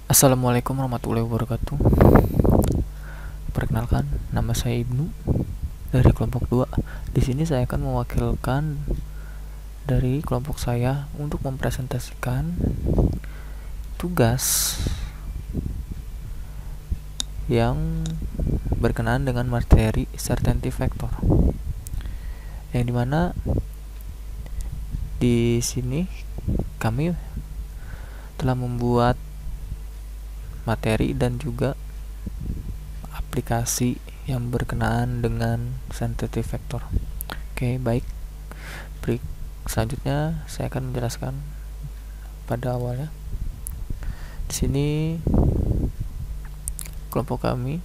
Assalamualaikum warahmatullahi wabarakatuh. Perkenalkan, nama saya Ibnu dari kelompok 2. Di sini saya akan mewakilkan dari kelompok saya untuk mempresentasikan tugas yang berkenaan dengan materi certainty factor. Yang dimana di sini kami telah membuat materi dan juga aplikasi yang berkenaan dengan certainty factor. Oke, baik. Selanjutnya saya akan menjelaskan pada awalnya. Di sini kelompok kami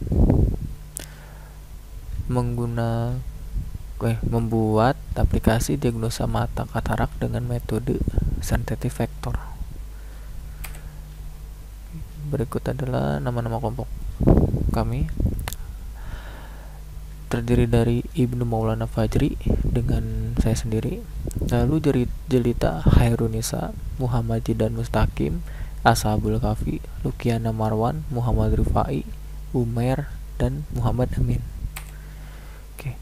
membuat aplikasi diagnosa mata katarak dengan metode certainty factor. Berikut adalah nama-nama kelompok kami. Terdiri dari Ibnu Maulana Fajri dengan saya sendiri, lalu Jelita Hairunisa, Muhammad Jidan Mustaqim, Ashabul Kafi, Lukiana Marwan, Muhammad Rifai, Umair, dan Muhammad Amin. Oke.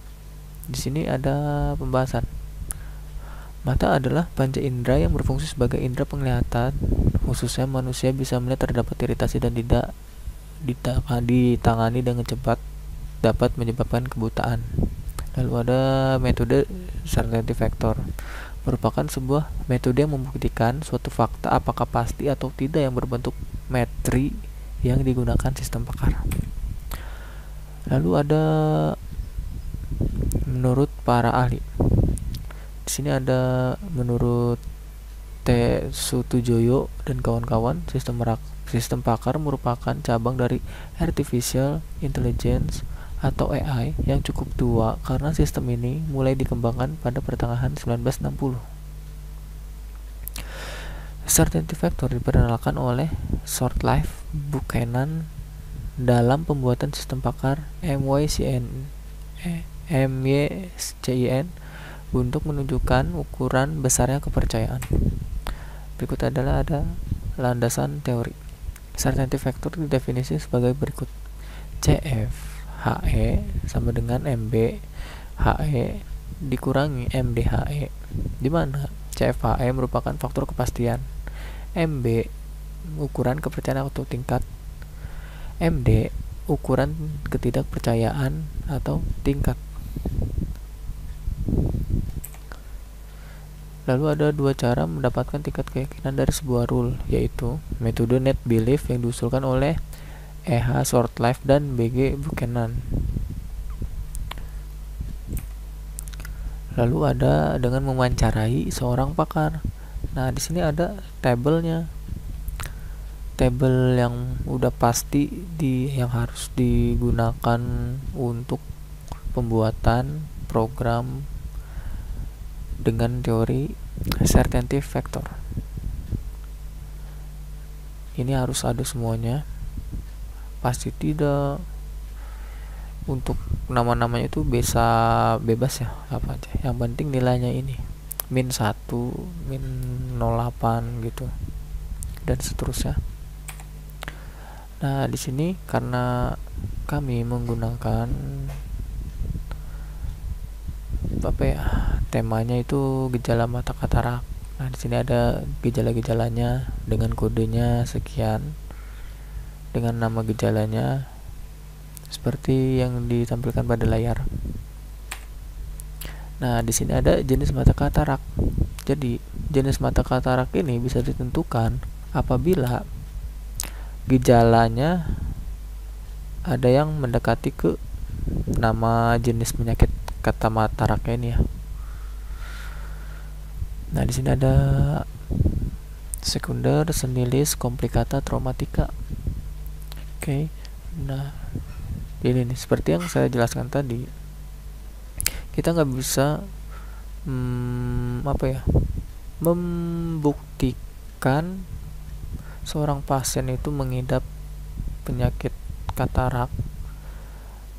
Di sini ada pembahasan. Mata adalah panca indera yang berfungsi sebagai indera penglihatan. Khususnya manusia bisa melihat terdapat iritasi dan tidak ditangani dengan cepat dapat menyebabkan kebutaan. Lalu ada metode certainty factor, merupakan sebuah metode yang membuktikan suatu fakta apakah pasti atau tidak yang berbentuk metri yang digunakan sistem pakar. Lalu ada menurut para ahli. Di sini ada menurut T. Sutujoyo dan kawan-kawan, sistem pakar merupakan cabang dari artificial intelligence atau AI yang cukup tua karena sistem ini mulai dikembangkan pada pertengahan 1960. Certainty factor diperkenalkan oleh Shortlife Buchanan dalam pembuatan sistem pakar MYCN untuk menunjukkan ukuran besarnya kepercayaan. Berikut adalah ada landasan teori. Certainty factor didefinisi sebagai berikut. CF/HE sama dengan MB/HE dikurangi MD/HE, di mana CF/HE merupakan faktor kepastian, MB ukuran kepercayaan atau tingkat, MD ukuran ketidakpercayaan atau tingkat. Lalu ada dua cara mendapatkan tingkat keyakinan dari sebuah rule, yaitu metode net belief yang diusulkan oleh E.H. Shortlife dan B.G. Buchanan. Lalu ada dengan mewawancarai seorang pakar. Nah, di sini ada tabelnya. Tabel yang udah pasti yang harus digunakan untuk pembuatan program dengan teori certainty factor. Ini harus ada semuanya. Pasti tidak. Untuk nama-namanya itu bisa bebas ya, apa aja. Yang penting nilainya ini -1, -08 gitu. Dan seterusnya. Nah, di sini karena kami menggunakan temanya itu gejala mata katarak. Nah, di sini ada gejala-gejalanya dengan kodenya sekian, dengan nama gejalanya seperti yang ditampilkan pada layar. Nah, di sini ada jenis mata katarak. Jadi, jenis mata katarak ini bisa ditentukan apabila gejalanya ada yang mendekati ke nama jenis penyakit kata katarak ini ya. Nah, di sini ada sekunder, senilis, komplikata, traumatika. Oke. Nah, ini nih seperti yang saya jelaskan tadi. Kita nggak bisa membuktikan seorang pasien itu mengidap penyakit katarak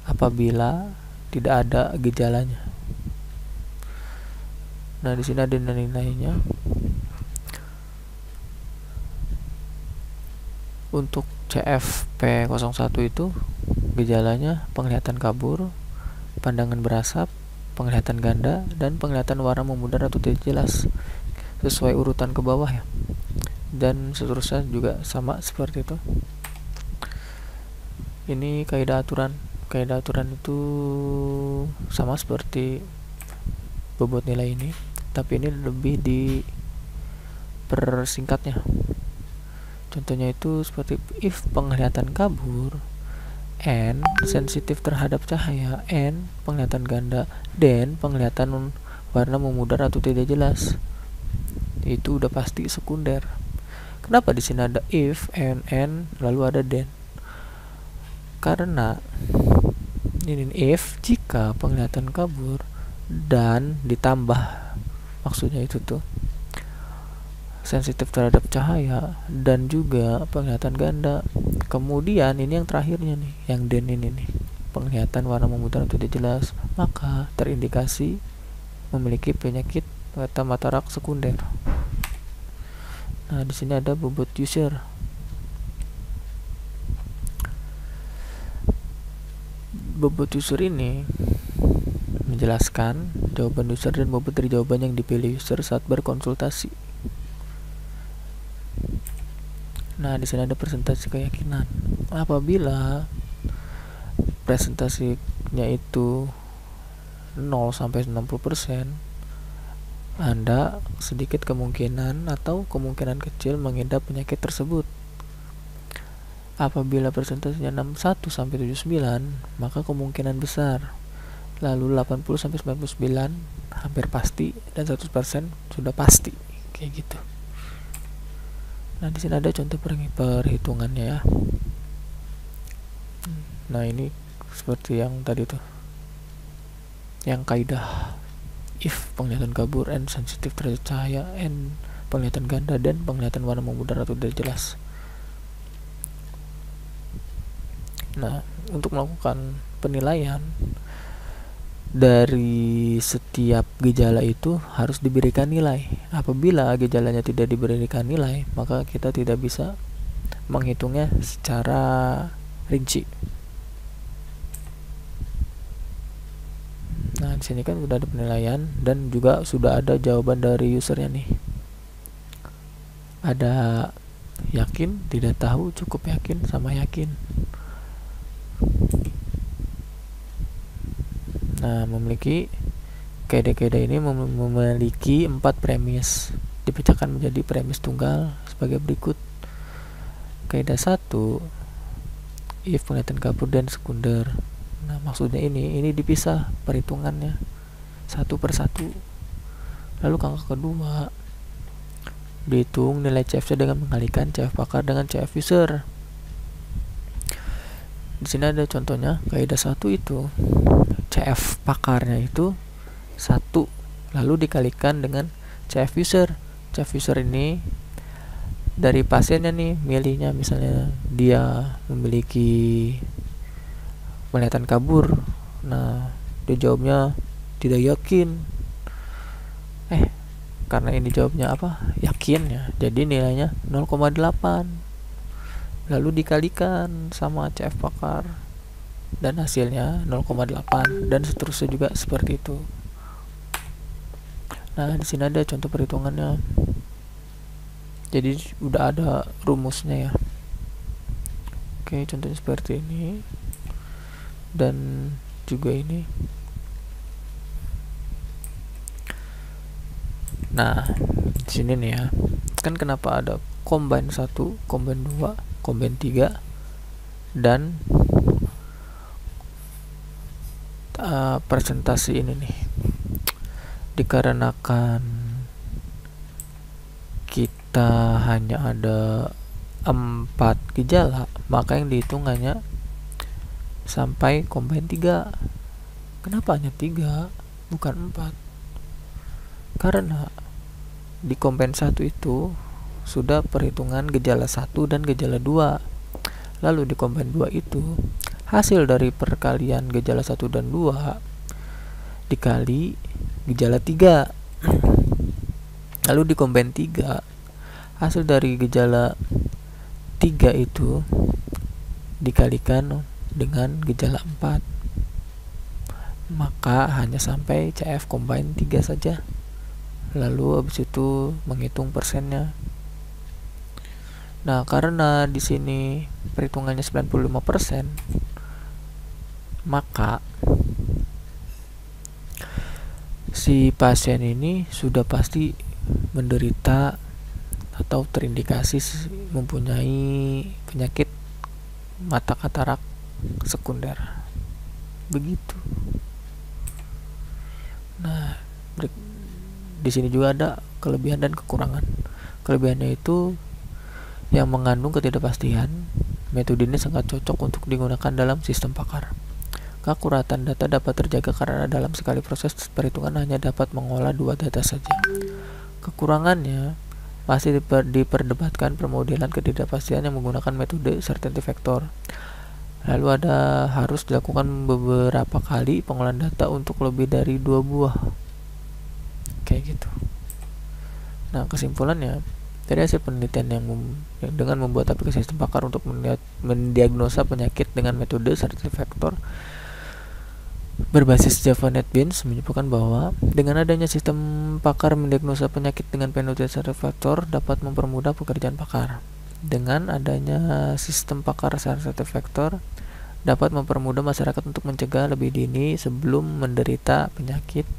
apabila tidak ada gejalanya. Nah, di sini ada nilai-nilainya. Untuk CFP01 itu gejalanya penglihatan kabur, pandangan berasap, penglihatan ganda, dan penglihatan warna memudar atau tidak jelas, sesuai urutan ke bawah ya. Dan seterusnya juga sama seperti itu. Ini kaidah aturan. Kaidah aturan itu sama seperti bobot nilai ini, tapi ini lebih dipersingkatnya. Contohnya itu seperti if penglihatan kabur, N sensitif terhadap cahaya, N penglihatan ganda, dan penglihatan warna memudar atau tidak jelas. Itu udah pasti sekunder. Kenapa di sini ada if, N lalu ada then? Karena ini if jika penglihatan kabur dan ditambah, maksudnya itu tuh sensitif terhadap cahaya dan juga penglihatan ganda. Kemudian ini yang terakhirnya nih, yang then ini nih, penglihatan warna memudar atau tidak jelas, maka terindikasi memiliki penyakit mata rak sekunder. Nah, di sini ada bobot user. Bobot user ini menjelaskan jawaban user dan bobot dari jawaban yang dipilih user saat berkonsultasi. Nah, di sini ada presentasi keyakinan. Apabila presentasinya itu 0 sampai 90%, Anda sedikit kemungkinan atau kemungkinan kecil mengidap penyakit tersebut. Apabila presentasinya 61 sampai 79, maka kemungkinan besar. Lalu 80 sampai 99 hampir pasti dan 100% sudah pasti, kayak gitu. Nah, di sini ada contoh perhitungannya ya. Nah, ini seperti yang tadi tuh. Yang kaidah if penglihatan kabur, N sensitif terhadap cahaya, N penglihatan ganda, dan penglihatan warna memudar atau tidak jelas. Nah, untuk melakukan penilaian dari setiap gejala itu harus diberikan nilai. Apabila gejalanya tidak diberikan nilai, maka kita tidak bisa menghitungnya secara rinci. Nah, di sini kan sudah ada penilaian dan juga sudah ada jawaban dari usernya nih. Ada yakin, tidak tahu, cukup yakin, sama yakin. Nah, memiliki kaidah-kaidah ini memiliki 4 premis, dipecahkan menjadi premis tunggal sebagai berikut. Kaidah 1, if penglihatan kabur dan sekunder. Nah, maksudnya ini dipisah perhitungannya satu per satu. Lalu kangka kedua, dihitung nilai CFC dengan mengalikan CF pakar dengan CF user. Di sini ada contohnya. Kaidah 1 itu CF pakarnya itu 1, lalu dikalikan dengan CF user. CF user ini dari pasiennya nih, milihnya misalnya dia memiliki penglihatan kabur. Nah, dia jawabnya tidak yakin. Karena ini jawabnya apa? Yakin ya. Jadi nilainya 0,8. Lalu dikalikan sama CF pakar dan hasilnya 0,8 dan seterusnya juga seperti itu. Nah, di sini ada contoh perhitungannya. Jadi udah ada rumusnya ya. Oke, contohnya seperti ini. Dan juga ini. Nah, di sini nih ya. Kan kenapa ada combine 1, combine 2, combine 3 dan presentasi ini nih, dikarenakan kita hanya ada 4 gejala, maka yang dihitung hanya sampai combine 3. Kenapa hanya 3 bukan 4? Karena di combine 1 itu sudah perhitungan gejala 1 dan gejala 2. Lalu di combine 2 itu hasil dari perkalian gejala 1 dan 2 dikali gejala 3. Lalu di combine 3 hasil dari gejala 3 itu dikalikan dengan gejala 4, maka hanya sampai CF combine 3 saja. Lalu habis itu menghitung persennya. Nah, karena di sini perhitungannya 95%, maka si pasien ini sudah pasti menderita atau terindikasi mempunyai penyakit mata katarak sekunder. Begitu. Nah, di sini juga ada kelebihan dan kekurangan. Kelebihannya itu yang mengandung ketidakpastian. Metode ini sangat cocok untuk digunakan dalam sistem pakar. Keakuratan data dapat terjaga karena dalam sekali proses perhitungan hanya dapat mengolah 2 data saja. Kekurangannya pasti diperdebatkan permodelan ketidakpastian yang menggunakan metode certainty factor. Lalu harus dilakukan beberapa kali pengolahan data untuk lebih dari 2 buah. Kayak gitu. Nah, kesimpulannya, dari hasil penelitian yang dengan membuat aplikasi sistem pakar untuk mendiagnosa penyakit dengan metode certainty factor berbasis Java NetBeans menyebutkan bahwa dengan adanya sistem pakar mendiagnosa penyakit dengan metode certainty factor dapat mempermudah pekerjaan pakar. Dengan adanya sistem pakar certainty factor dapat mempermudah masyarakat untuk mencegah lebih dini sebelum menderita penyakit.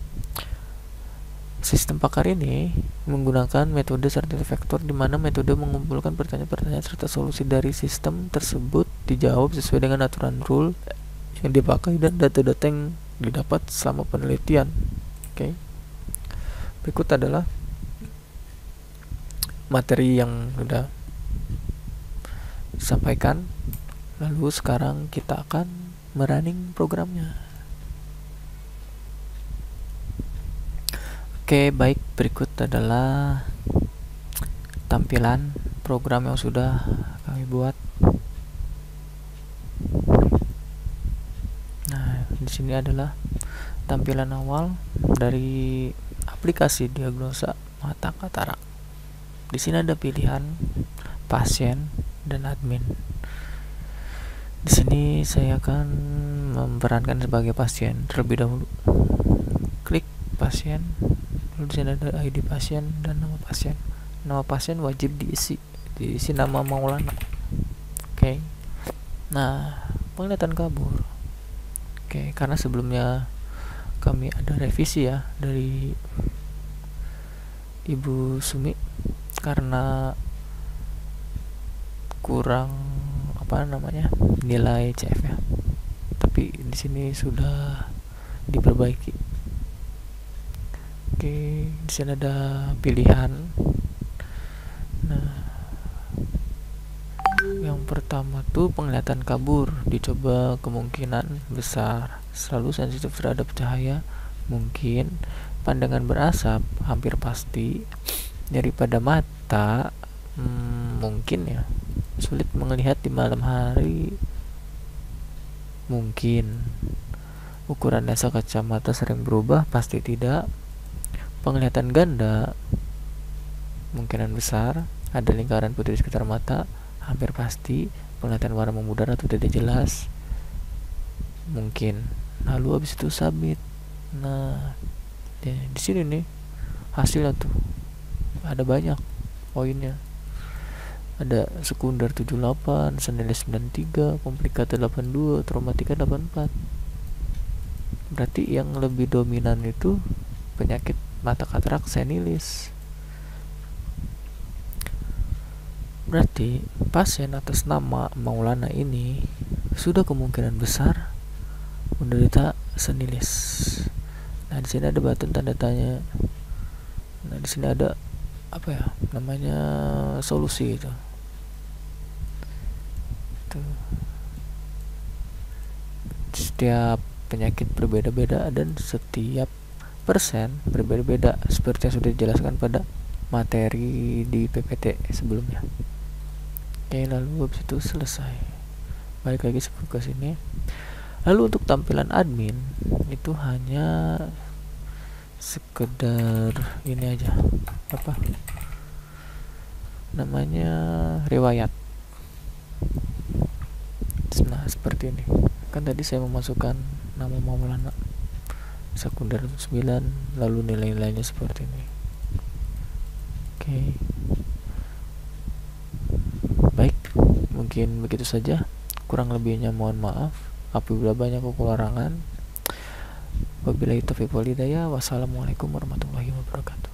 Sistem pakar ini menggunakan metode certainty factor, di mana metode mengumpulkan pertanyaan-pertanyaan serta solusi dari sistem tersebut dijawab sesuai dengan aturan rule yang dipakai dan data-data yang didapat selama penelitian. Oke. Berikut adalah materi yang sudah disampaikan. Lalu sekarang kita akan merunning programnya. Oke, baik, berikut adalah tampilan program yang sudah kami buat. Nah, di sini adalah tampilan awal dari aplikasi diagnosa mata katarak. Di sini ada pilihan pasien dan admin. Di sini saya akan memerankan sebagai pasien terlebih dahulu. Klik pasien. Lalu di sini ada ID pasien dan nama pasien. Nama pasien wajib diisi nama Maulana. Oke. Nah, penglihatan kabur. Oke, karena sebelumnya kami ada revisi ya dari Ibu Sumi karena kurang nilai CF ya. Tapi di sini sudah diperbaiki. Oke, di sini ada pilihan. Nah, yang pertama tuh penglihatan kabur, dicoba kemungkinan besar, selalu sensitif terhadap cahaya, mungkin pandangan berasap, hampir pasti, nyeri pada mata, mungkin ya, sulit melihat di malam hari, mungkin, ukuran lensa kacamata sering berubah, pasti tidak, penglihatan ganda, kemungkinan besar, ada lingkaran putih di sekitar mata, hampir pasti, penglihatan warna memudar atau tidak jelas, mungkin. Lalu habis itu submit. Nah, ya, di sini nih hasilnya tuh ada banyak poinnya. Ada sekunder 78, senilai 93, komplikasi 82, traumatika 84. Berarti yang lebih dominan itu penyakit mata katarak senilis. Berarti pasien atas nama Maulana ini sudah kemungkinan besar menderita senilis. Nah, di sini ada button tanda tanya. Nah, di sini ada solusi itu. Tuh. Setiap penyakit berbeda-beda dan setiap persen berbeda-beda seperti yang sudah dijelaskan pada materi di PPT sebelumnya. Oke, lalu habis itu selesai. Balik lagi ke sini. Lalu untuk tampilan admin itu hanya sekedar ini aja, riwayat. seperti ini. Kan tadi saya memasukkan nama Maulana, sekunder 9, lalu nilai-nilainya seperti ini. Oke. Baik, mungkin begitu saja. Kurang lebihnya mohon maaf apabila banyak kekurangan. Wabillahi taufiq wal hidayah. Wassalamualaikum warahmatullahi wabarakatuh.